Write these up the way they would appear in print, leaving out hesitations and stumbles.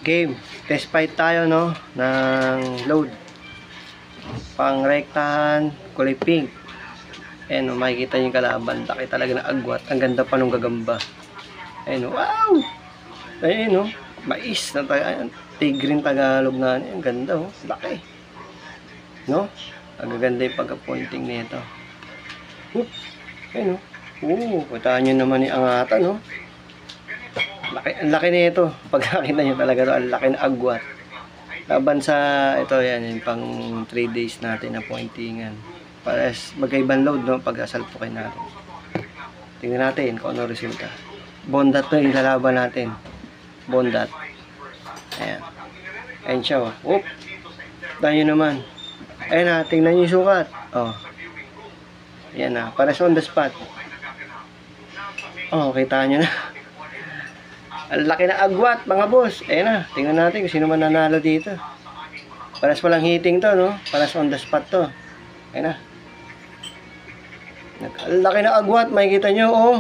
Game. Test fight tayo, no? Ng load. Pangrektahan, kulay pink. Ayan, no? Makikita nyo yung kalaban. Laki talaga na agwat. Ang ganda pa nung gagamba. Ayan, no? Wow! Ayan, no? Mais na tayo. Tigrin Tagalog na. Ayan, ganda, oh. Laki. No? Ang ganda yung pagka-pointing nito. Whoop! Ayan, no? Kutaan nyo naman yung angatan, no? Ang laki nito. Pagkakita nyo talaga to, ang laki na agwat. Laban sa ito, yan, yung pang 3 days natin na pointingan. Para magkaibang load, no, pag-asalpukin natin. Tingnan natin kung ano resulta. Bondat to yung lalaban natin. Bondat. Ayan. Ayan siya, oh. Whoop! Tayo naman. Ayan na, tingnan nyo yung sukat. Oh. Ayan na, para on the spot. Oh, kita nyo na. Ang laki na agwat, mga boss. Ayan na, tingnan natin kung sino man nanalo dito. Paras walang hitting to, no? Paras on the spot to. Ayan na. Ang laki na agwat, makikita nyo, oh.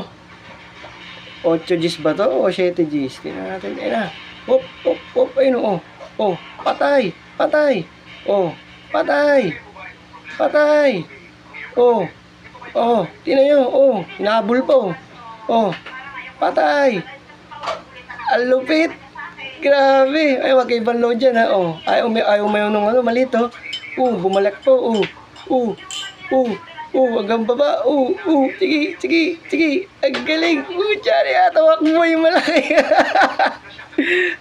8 Gs ba to? O 7 Gs? Tingnan natin, ayan na. Hop, hop, hop, ayun, oh. Oh, patay, patay. Oh, patay. Patay. Oh, oh, tingnan nyo, oh. Hinabol po. Oh, patay. Ang lupit. Grabe. Ay, wag ibang load dyan, ha. Oh. Ayaw may nung ano, malito. Bumalik po. Hanggang baba. Sige, sige, sige. Ang galing. Tiyari, tawak mo yung malaki.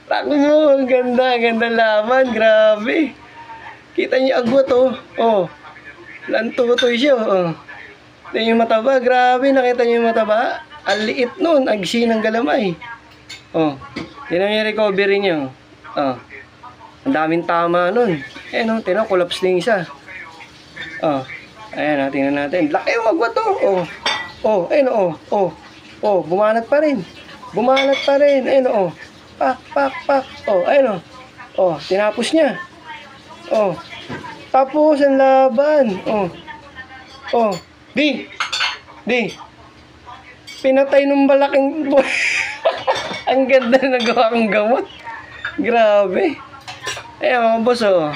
Takbo. Ang ganda laban. Grabe. Kita niyo agwat, oh. Oh. Lantutoy siya, oh. Tingnan yung mataba. Grabe, nakita niyo yung mataba. Ang liit nun. Agsi ng galamay. Oh, tingnan yung recovery niyo. Oh. Ang daming tama nun. Eh no, tingnan collapse din isa. Oh. Ayan, tingnan natin. Laki yung agwat to. Oh. Oh, ayun oh. Oh. Oh, bumanat pa rin. Bumanat pa rin. Ayun oh. Pak. Oh, ayun oh. Oh, tinapos niya. Oh. Tapos ang laban. Oh. Oh. Di. Pinatay nung malaking boy. Ang ganda na nagawa kong gamot. Grabe. Ayan mga boss, oh.